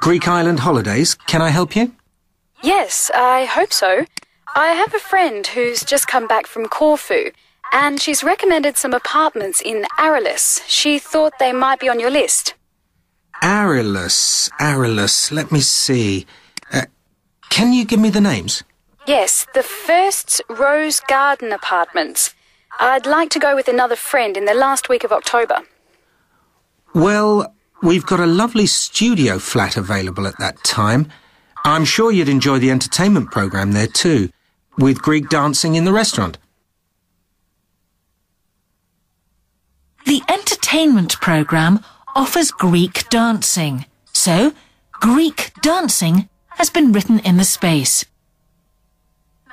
Greek island holidays. Can I help you? Yes, I hope so. I have a friend who's just come back from Corfu, and she's recommended some apartments in Arelis. She thought they might be on your list. Arelis. Let me see. Can you give me the names? Yes, the first's Rose Garden Apartments. I'd like to go with another friend in the last week of October. Well, we've got a lovely studio flat available at that time. I'm sure you'd enjoy the entertainment program there too, with Greek dancing in the restaurant. The entertainment program offers Greek dancing, so Greek dancing has been written in the space.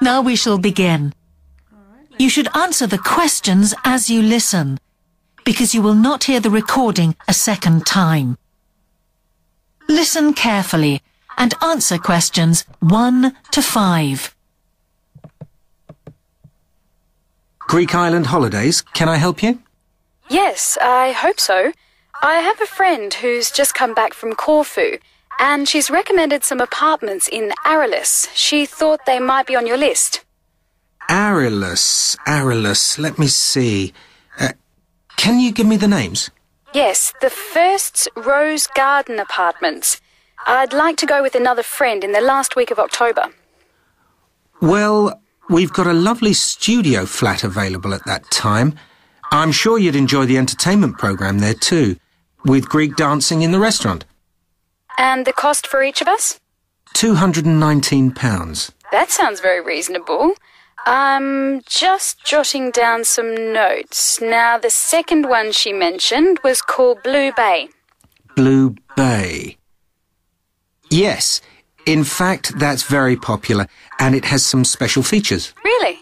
Now we shall begin. You should answer the questions as you listen, because you will not hear the recording a second time. Listen carefully and answer questions 1 to 5. Greek island holidays. Can I help you? Yes, I hope so. I have a friend who's just come back from Corfu, and she's recommended some apartments in Arelis. She thought they might be on your list. Arelis. Let me see. Can you give me the names? Yes, the first's Rose Garden Apartments. I'd like to go with another friend in the last week of October. Well, we've got a lovely studio flat available at that time. I'm sure you'd enjoy the entertainment program there too, with Greek dancing in the restaurant. And the cost for each of us? £219. That sounds very reasonable. I'm just jotting down some notes. Now, the second one she mentioned was called Blue Bay. Blue Bay. Yes, in fact, that's very popular, and it has some special features. Really?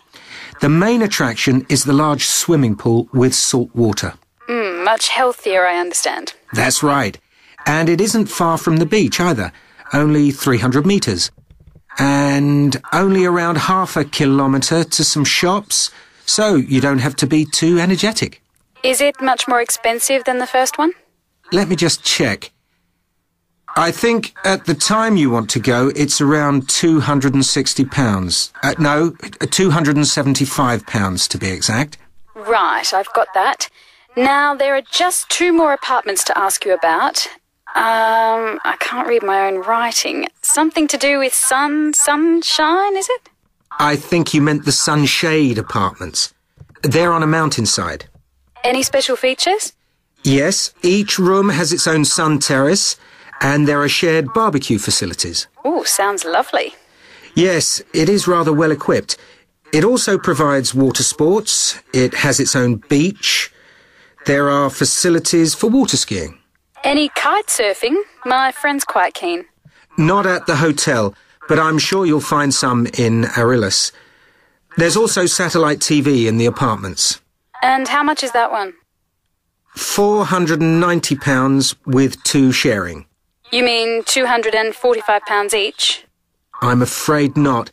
The main attraction is the large swimming pool with salt water. Much healthier, I understand. That's right. And it isn't far from the beach either, only 300 metres. And only around half a kilometre to some shops, so you don't have to be too energetic. Is it much more expensive than the first one? Let me just check. I think at the time you want to go, it's around £260. No, £275 to be exact. Right, I've got that. Now, there are just 2 more apartments to ask you about. I can't read my own writing. Something to do with sunshine, is it? I think you meant the Sunshade Apartments. They're on a mountainside. Any special features? Yes, each room has its own sun terrace, and there are shared barbecue facilities. Ooh, sounds lovely. Yes, it is rather well equipped. It also provides water sports. It has its own beach. There are facilities for water skiing. Any kite surfing? My friend's quite keen. Not at the hotel, but I'm sure you'll find some in Arelis. There's also satellite TV in the apartments. And how much is that one? £490 with 2 sharing. You mean £245 each? I'm afraid not.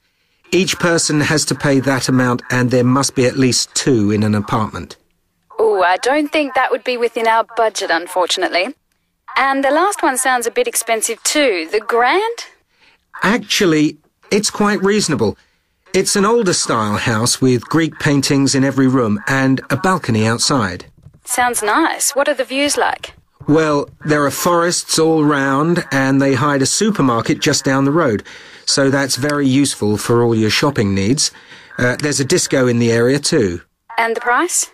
Each person has to pay that amount, and there must be at least 2 in an apartment. Ooh, I don't think that would be within our budget, unfortunately. And the last one sounds a bit expensive too. The Grand? Actually, it's quite reasonable. It's an older style house with Greek paintings in every room and a balcony outside. Sounds nice. What are the views like? Well, there are forests all round, and they hide a supermarket just down the road, so that's very useful for all your shopping needs. There's a disco in the area too. And the price?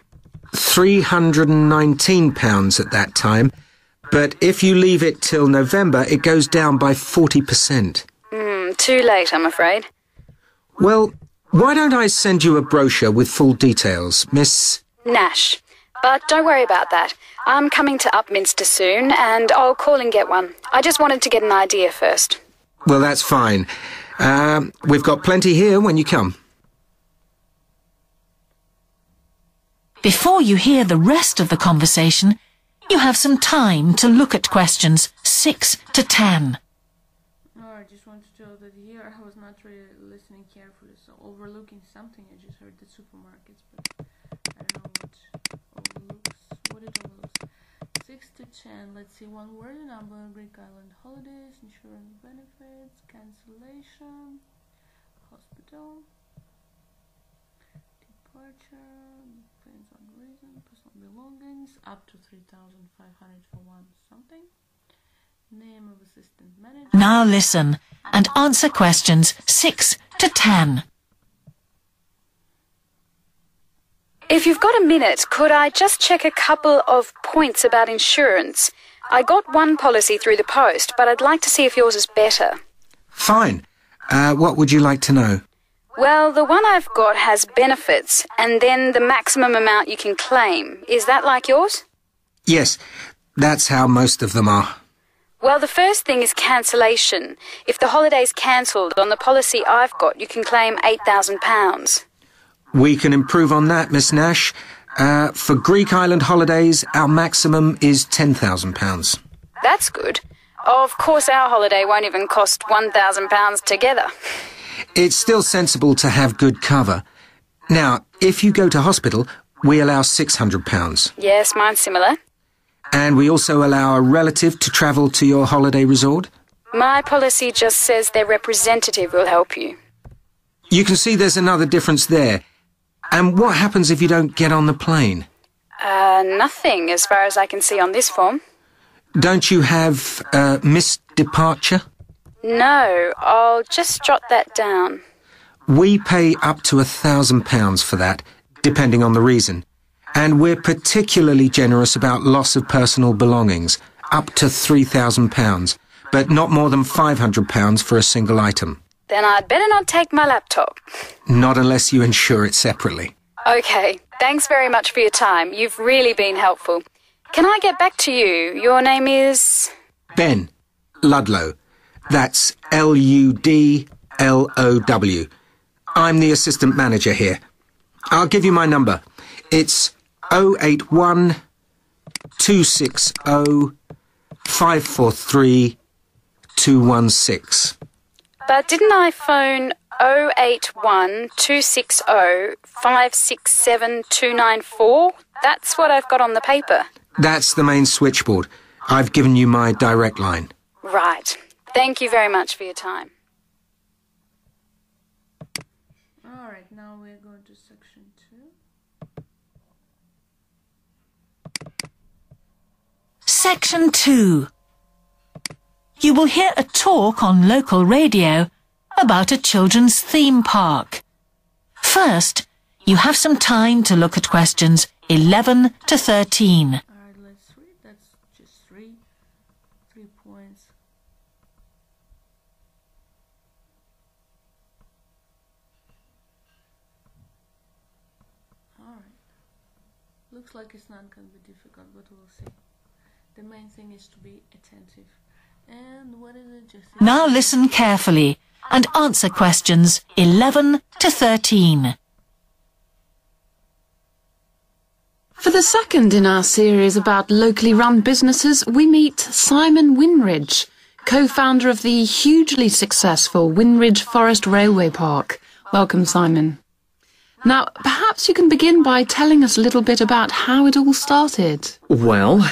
£319 at that time, but if you leave it till November, it goes down by 40%. Too late, I'm afraid. Well, why don't I send you a brochure with full details, Miss... Nash. But don't worry about that. I'm coming to Upminster soon, and I'll call and get one. I just wanted to get an idea first. Well, that's fine. We've got plenty here when you come. Before you hear the rest of the conversation, you have some time to look at questions 6 to 10. No, I just want to tell that here I was not really listening carefully, so overlooking something. I just heard the supermarkets, but I don't know what it overlooks. 6 to to 10. Let's see, one word number, Greek island holidays, insurance benefits, cancellation, hospital, departure, depends on reason, personal belongings, up to 3,500 for one something, name of assistant manager. Now listen and answer questions 6 to 10. If you've got a minute, could I just check a couple of points about insurance? I got one policy through the post, but I'd like to see if yours is better. Fine. What would you like to know? Well, the one I've got has benefits, and then the maximum amount you can claim. Is that like yours? Yes, that's how most of them are. Well, the first thing is cancellation. If the holiday's cancelled on the policy I've got, you can claim £8,000. We can improve on that, Miss Nash. For Greek island holidays, our maximum is £10,000. That's good. Of course, our holiday won't even cost £1,000 together. It's still sensible to have good cover. Now, if you go to hospital, we allow £600. Yes, mine's similar. And we also allow a relative to travel to your holiday resort. My policy just says their representative will help you. You can see there's another difference there. And what happens if you don't get on the plane? Nothing as far as I can see on this form. Don't you have missed departure? No, I'll just jot that down. We pay up to £1,000 for that, depending on the reason. And we're particularly generous about loss of personal belongings, up to £3,000, but not more than £500 for a single item. Then I'd better not take my laptop. Not unless you insure it separately. Okay, thanks very much for your time. You've really been helpful. Can I get back to you? Your name is... Ben Ludlow. That's Ludlow. I'm the assistant manager here. I'll give you my number. It's 081 260 543 216. But didn't I phone 081 260 567 294? That's what I've got on the paper. That's the main switchboard. I've given you my direct line. Right. Thank you very much for your time. Alright, now we're going to section 2. Section 2. You will hear a talk on local radio about a children's theme park. First, you have some time to look at questions 11 to 13. Alright, let's read. That's just 3 points. Alright. Looks like it's not going to be difficult, but we'll see. The main thing is to be attentive. And what is it? Just Now listen carefully and answer questions 11 to 13. For the second in our series about locally run businesses, we meet Simon Winridge, co-founder of the hugely successful Winridge Forest Railway Park. Welcome, Simon. Now, perhaps you can begin by telling us a little bit about how it all started. Well,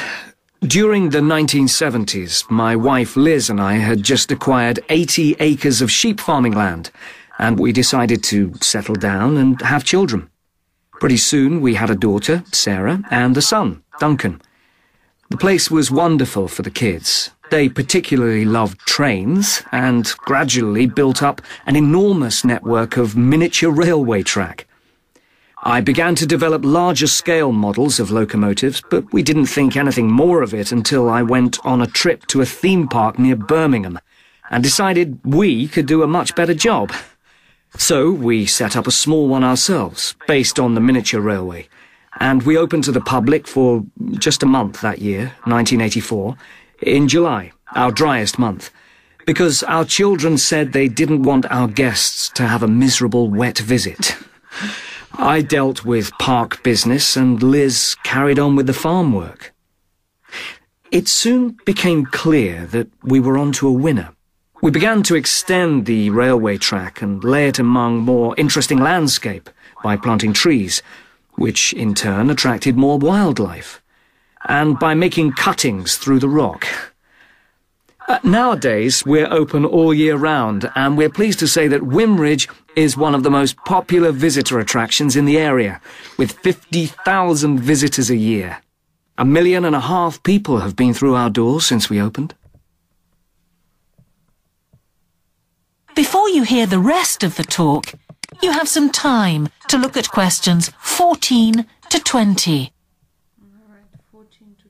during the 1970s, my wife Liz and I had just acquired 80 acres of sheep farming land, and we decided to settle down and have children. Pretty soon we had a daughter, Sarah, and a son, Duncan. The place was wonderful for the kids. They particularly loved trains and gradually built up an enormous network of miniature railway track. I began to develop larger-scale models of locomotives, but we didn't think anything more of it until I went on a trip to a theme park near Birmingham and decided we could do a much better job. So we set up a small one ourselves, based on the miniature railway, and we opened to the public for just a month that year, 1984, in July, our driest month, because our children said they didn't want our guests to have a miserable wet visit. I dealt with park business and Liz carried on with the farm work. It soon became clear that we were onto a winner. We began to extend the railway track and lay it among more interesting landscape by planting trees, which in turn attracted more wildlife. and by making cuttings through the rock. Nowadays, we're open all year round, and we're pleased to say that Wimridge is one of the most popular visitor attractions in the area, with 50,000 visitors a year. 1.5 million people have been through our doors since we opened. Before you hear the rest of the talk, you have some time to look at questions 14 to 20. Alright, 14 to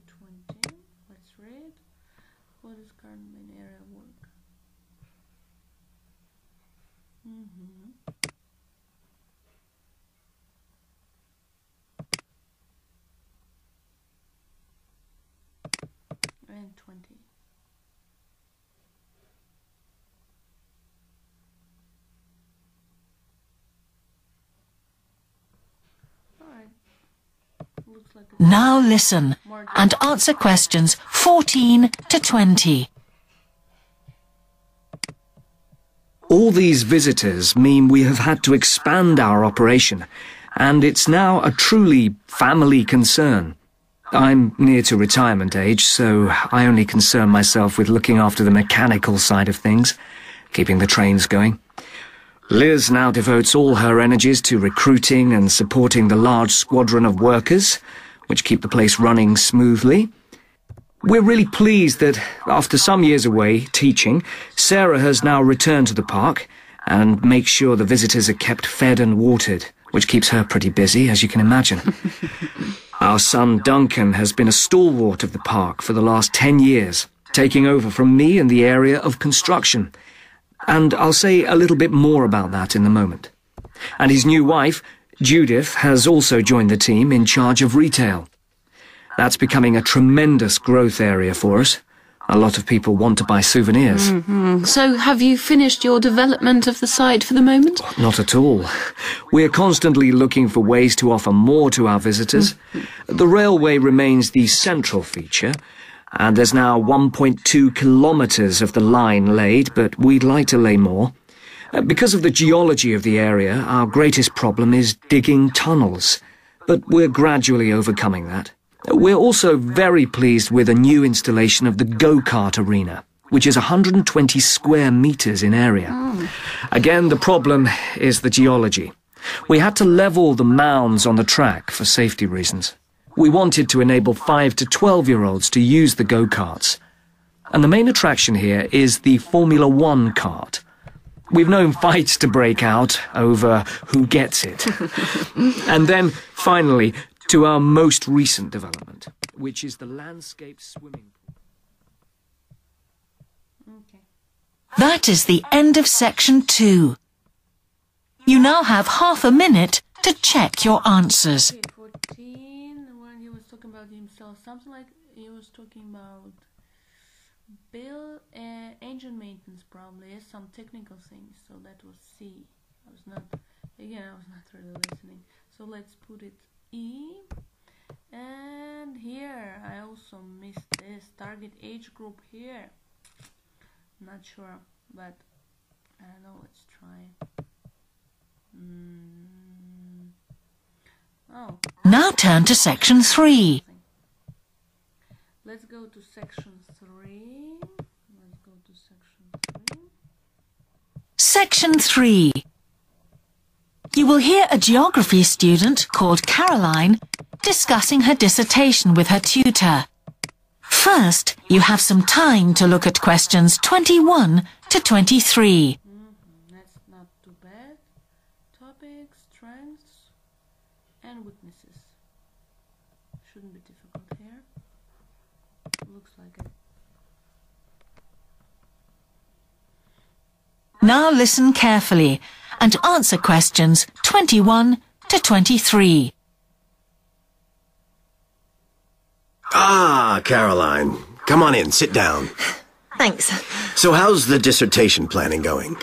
20. Let's read. What is current main area of work? And 20. Looks like Now listen and answer questions 14 to 20. All these visitors mean we have had to expand our operation, and it's now a truly family concern. I'm near to retirement age, so I only concern myself with looking after the mechanical side of things, keeping the trains going. Liz now devotes all her energies to recruiting and supporting the large squadron of workers, which keep the place running smoothly. We're really pleased that, after some years away teaching, Sarah has now returned to the park and makes sure the visitors are kept fed and watered, which keeps her pretty busy, as you can imagine. Our son Duncan has been a stalwart of the park for the last 10 years, taking over from me in the area of construction. And I'll say a little bit more about that in a moment. And his new wife, Judith, has also joined the team in charge of retail. That's becoming a tremendous growth area for us. A lot of people want to buy souvenirs. So have you finished your development of the site for the moment? Not at all. We're constantly looking for ways to offer more to our visitors. The railway remains the central feature, and there's now 1.2 kilometres of the line laid, but we'd like to lay more. Because of the geology of the area, our greatest problem is digging tunnels, but we're gradually overcoming that. We're also very pleased with a new installation of the go-kart arena, which is 120 square metres in area. Again, the problem is the geology. We had to level the mounds on the track for safety reasons. We wanted to enable 5 to 12-year-olds to use the go-karts. And the main attraction here is the Formula One kart. We've known fights to break out over who gets it. And then, finally, to our most recent development, which is the landscape swimming pool. Okay. That is the end of section 2. You now have half a minute to check your answers. Okay, 14, when he was talking about himself, something like he was talking about engine maintenance probably, some technical things, so that was C. I was not really listening. So let's put it E. And here I also missed this target age group here. Not sure, but I don't know, let's try. Oh. Now turn to section 3. Let's go to section 3. Section 3. You will hear a geography student called Caroline discussing her dissertation with her tutor. First, you have some time to look at questions 21 to 23. That's not too bad. Topics, strengths, and weaknesses. Shouldn't be difficult here. Looks like it. Now listen carefully and answer questions 21 to 23. Ah, Caroline. Come on in, sit down. Thanks. So how's the dissertation planning going?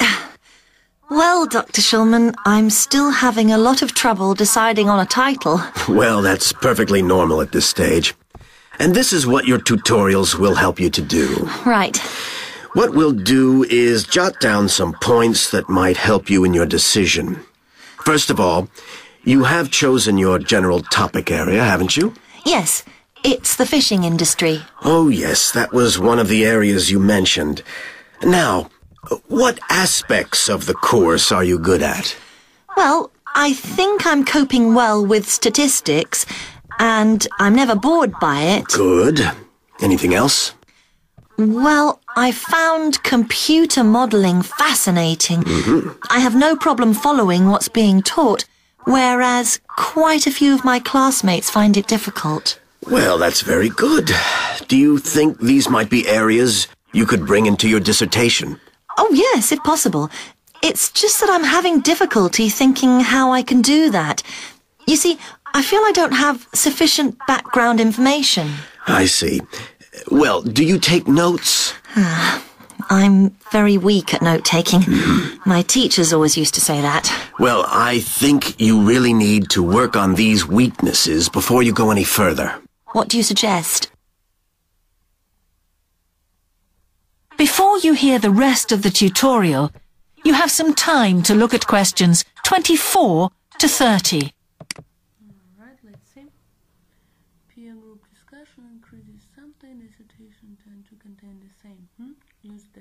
Well, Dr. Shulman, I'm still having a lot of trouble deciding on a title. Well, that's perfectly normal at this stage. And this is what your tutorials will help you to do. Right. What we'll do is jot down some points that might help you in your decision. First of all, you have chosen your general topic area, haven't you? Yes, It's the fishing industry. Oh, yes, that was one of the areas you mentioned. Now, what aspects of the course are you good at? Well, I think I'm coping well with statistics, and I'm never bored by it. Good. Anything else? Well, I found computer modelling fascinating. I have no problem following what's being taught, whereas quite a few of my classmates find it difficult. Well, that's very good. Do you think these might be areas you could bring into your dissertation? Oh, yes, if possible. It's just that I'm having difficulty thinking how I can do that. You see, I feel I don't have sufficient background information. I see. Well, do you take notes? I'm very weak at note-taking. My teachers always used to say that. Well, I think you really need to work on these weaknesses before you go any further. What do you suggest? Before you hear the rest of the tutorial, you have some time to look at questions 24 to 30. Alright, let's see. Peer group discussion increases something. Dissertation tend to contain the same. Use the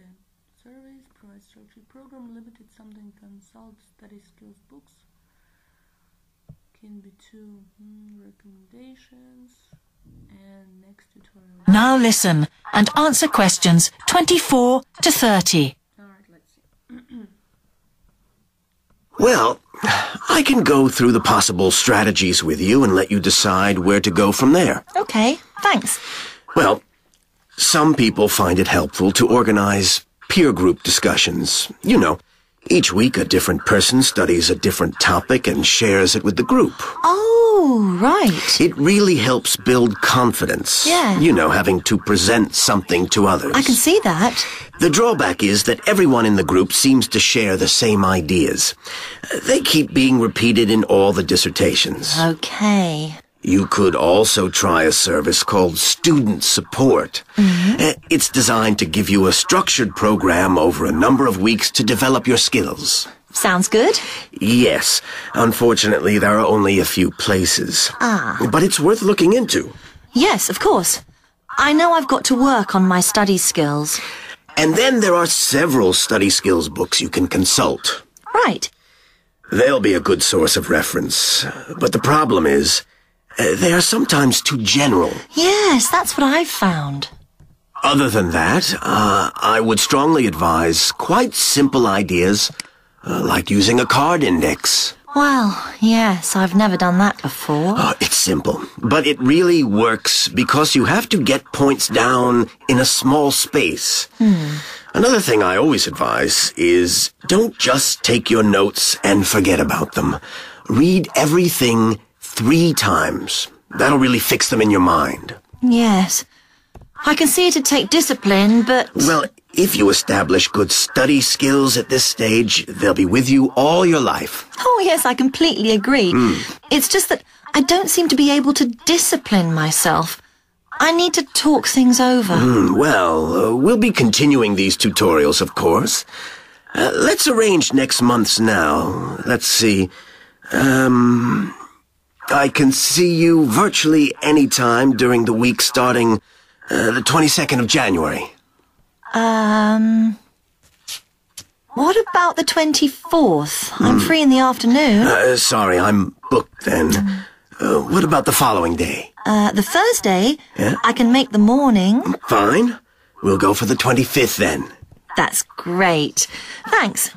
surveys, provide structured program, limited something, consult study skills books. Can be two recommendations. And next tutorial. Now listen and answer questions 24 to 30. Alright, let's see. Well, I can go through the possible strategies with you and let you decide where to go from there. Okay, thanks. Well, some people find it helpful to organize peer group discussions. You know, each week a different person studies a different topic and shares it with the group. Oh, right. It really helps build confidence. Yeah. You know, having to present something to others. I can see that. The drawback is that everyone in the group seems to share the same ideas. They keep being repeated in all the dissertations. Okay. You could also try a service called Student Support. It's designed to give you a structured program over a number of weeks to develop your skills. Sounds good. Yes. Unfortunately, there are only a few places. But it's worth looking into. Yes, of course. I know I've got to work on my study skills. And then there are several study skills books you can consult. Right. They'll be a good source of reference. But the problem is, they are sometimes too general. Yes, that's what I've found. Other than that, I would strongly advise quite simple ideas, like using a card index. Well, yes, I've never done that before. It's simple, but it really works because you have to get points down in a small space. Another thing I always advise is don't just take your notes and forget about them. Read everything 3 times. That'll really fix them in your mind. Yes. I can see it'd take discipline, but... Well, if you establish good study skills at this stage, they'll be with you all your life. Oh, yes, I completely agree. It's just that I don't seem to be able to discipline myself. I need to talk things over. We'll be continuing these tutorials, of course. Let's arrange next month's now. Let's see. I can see you virtually any time during the week starting the 22nd of January. What about the 24th? I'm free in the afternoon. Sorry, I'm booked then. What about the following day? The Thursday? Yeah? I can make the morning. Fine. We'll go for the 25th then. That's great. Thanks.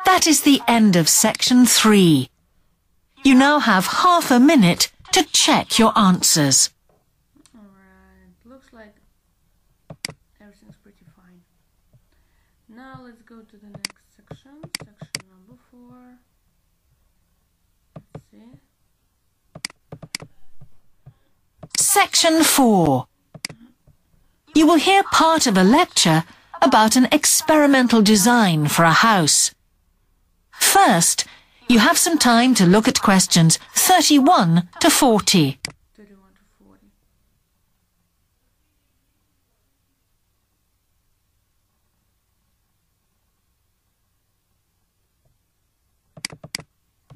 That is the end of section 3. You now have half a minute to check your answers. Alright, looks like everything's pretty fine. Now let's go to the next section, section number 4. Let's see. Section 4. You will hear part of a lecture about an experimental design for a house. First, you have some time to look at questions 31 to 40. 31 to 40.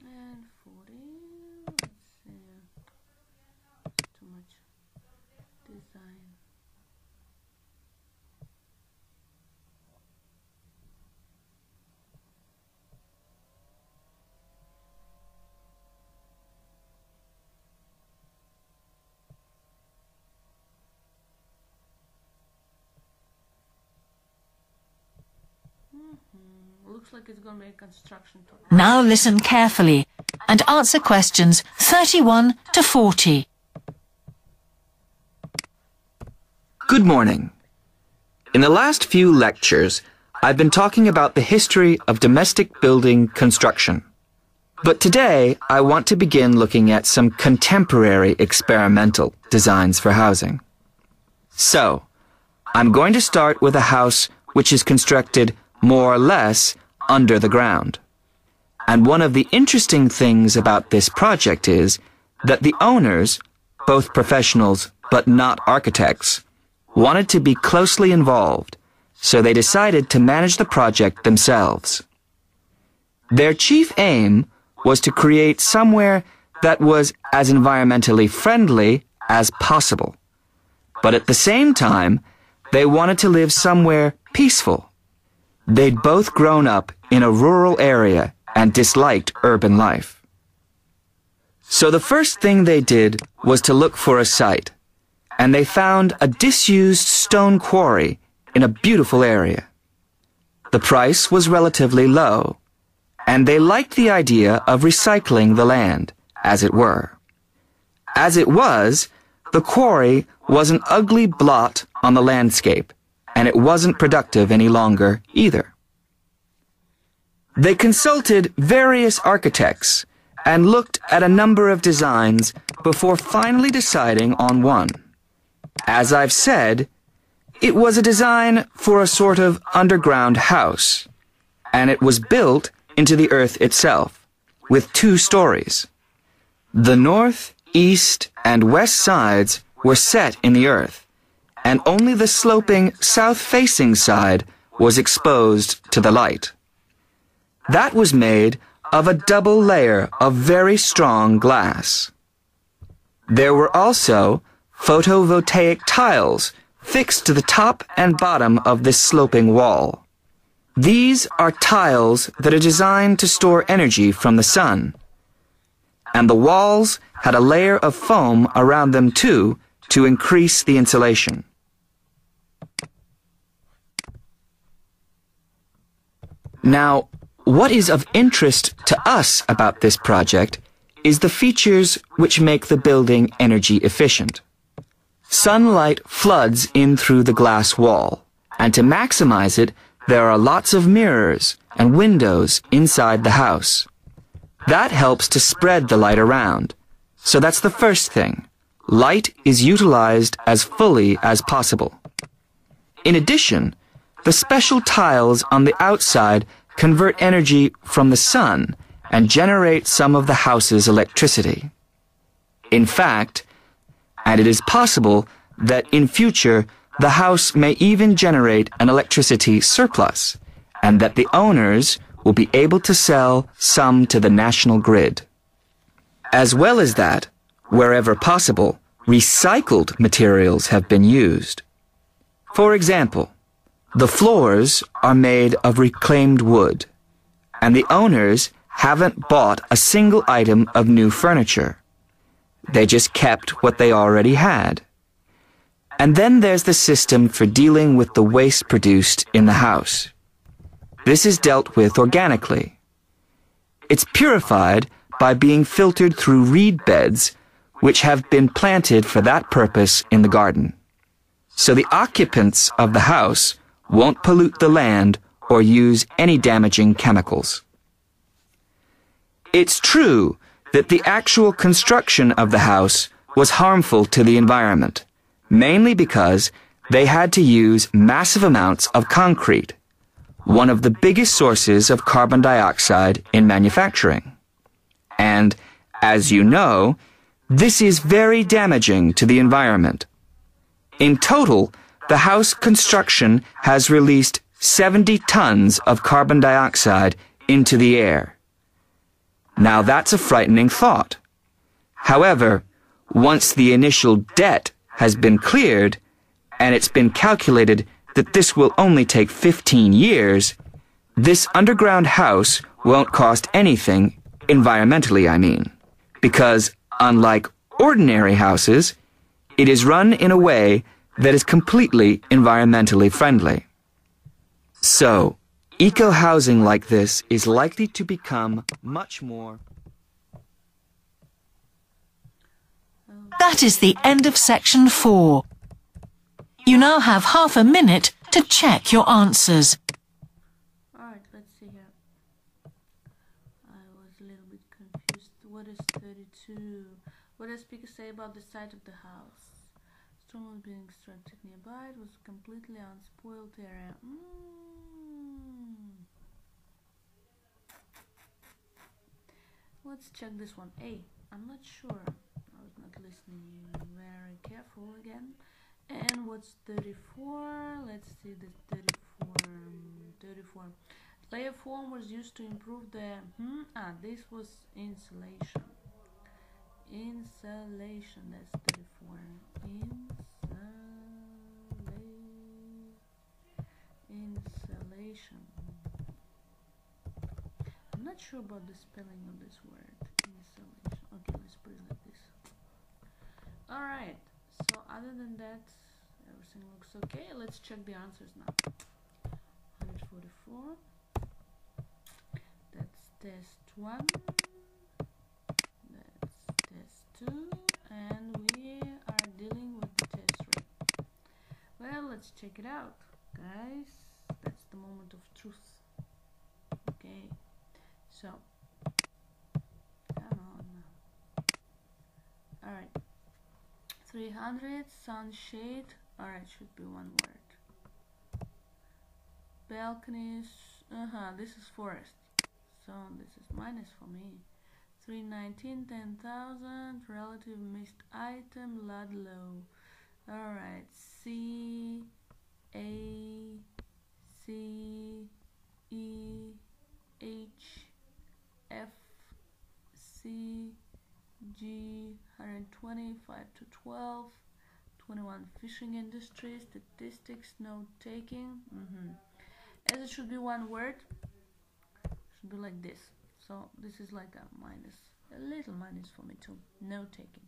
And 40, let's see. looks like it's going to be a construction talk. Now listen carefully and answer questions 31 to 40. Good morning. In the last few lectures, I've been talking about the history of domestic building construction. But today, I want to begin looking at some contemporary experimental designs for housing. So, I'm going to start with a house which is constructed more or less under the ground. And one of the interesting things about this project is that the owners, both professionals but not architects, wanted to be closely involved, so they decided to manage the project themselves. Their chief aim was to create somewhere that was as environmentally friendly as possible. But at the same time, they wanted to live somewhere peaceful. They'd both grown up in a rural area and disliked urban life. So the first thing they did was to look for a site, and they found a disused stone quarry in a beautiful area. The price was relatively low, and they liked the idea of recycling the land, as it were. As it was, the quarry was an ugly blot on the landscape, and it wasn't productive any longer either. They consulted various architects and looked at a number of designs before finally deciding on one. As I've said, it was a design for a sort of underground house, and it was built into the earth itself, with 2 stories. The north, east, and west sides were set in the earth, and only the sloping south-facing side was exposed to the light. That was made of a double layer of very strong glass. There were also photovoltaic tiles fixed to the top and bottom of this sloping wall. These are tiles that are designed to store energy from the sun. And the walls had a layer of foam around them too to increase the insulation. Now, what is of interest to us about this project is the features which make the building energy efficient. Sunlight floods in through the glass wall, and to maximize it, there are lots of mirrors and windows inside the house. That helps to spread the light around. So that's the first thing. Light is utilized as fully as possible. In addition, the special tiles on the outside convert energy from the sun and generate some of the house's electricity. In fact, and it is possible that in future the house may even generate an electricity surplus, and that the owners will be able to sell some to the national grid. As well as that, wherever possible, recycled materials have been used. For example, the floors are made of reclaimed wood, and the owners haven't bought a single item of new furniture. They just kept what they already had. And then there's the system for dealing with the waste produced in the house. This is dealt with organically. It's purified by being filtered through reed beds, which have been planted for that purpose in the garden. So the occupants of the house won't pollute the land or use any damaging chemicals. It's true that the actual construction of the house was harmful to the environment, mainly because they had to use massive amounts of concrete, one of the biggest sources of carbon dioxide in manufacturing. And, as you know, this is very damaging to the environment. In total, the house construction has released 70 tons of carbon dioxide into the air. Now that's a frightening thought. However, once the initial debt has been cleared, and it's been calculated that this will only take 15 years, this underground house won't cost anything, environmentally I mean, because unlike ordinary houses, it is run in a way that is completely environmentally friendly. So, Eco-housing like this is likely to become much more... That is the end of section 4. You now have half a minute to check your answers. Alright, let's see here. I was a little bit confused. What is 32? What does speaker say about the site of the house? Stone was being constructed nearby. It was a completely unspoiled area. Let's check this one. A. I'm not sure. I was not listening very careful again. And what's 34? Let's see the 34. Layer form was used to improve the... this was insulation. Insulation, that's 34. Insulation. I'm not sure about the spelling of this word. Insulation. Okay, let's put it like this. Alright, so other than that, everything looks okay. Let's check the answers now. 144. That's test 1. That's test 2. And we are dealing with the test 3. Well, let's check it out, guys. That's the moment of truth. Okay, so come on now. Alright, 300 sunshade. Alright, should be one word. Balconies. This is forest, so this is minus for me. 319, 10,000. Relative missed item. Ludlow. Alright, C A C E H F C G 120, 5 to 12, 21 fishing industry, statistics, note taking. As it should be one word, should be like this. So this is like a minus, a little minus for me too. Note taking.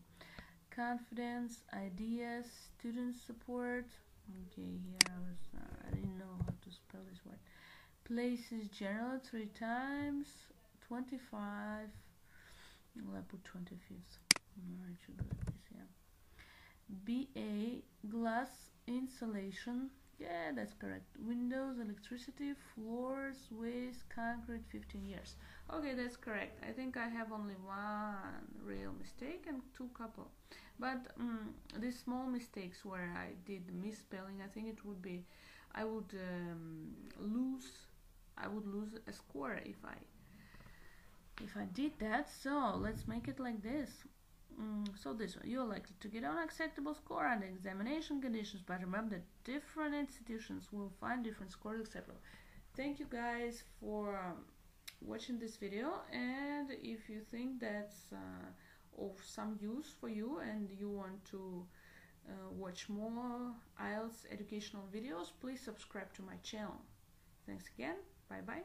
Confidence, ideas, student support. Okay, here I didn't know how to spell this word. Places general 3 times. 25. Well, I put 25th. Alright, should be like this, yeah. BA, glass, insulation. Yeah, that's correct. Windows, electricity, floors, waste, concrete, 15 years. Okay, that's correct. I think I have only one real mistake and 2 couple. But these small mistakes where I did the misspelling, I think it would be, I would lose a score if I did that. So let's make it like this. So this one, you're likely to get unacceptable score under examination conditions, but remember that different institutions will find different scores acceptable. Thank you guys for watching this video, and if you think that's of some use for you and you want to watch more IELTS educational videos, please subscribe to my channel. Thanks again. Bye bye.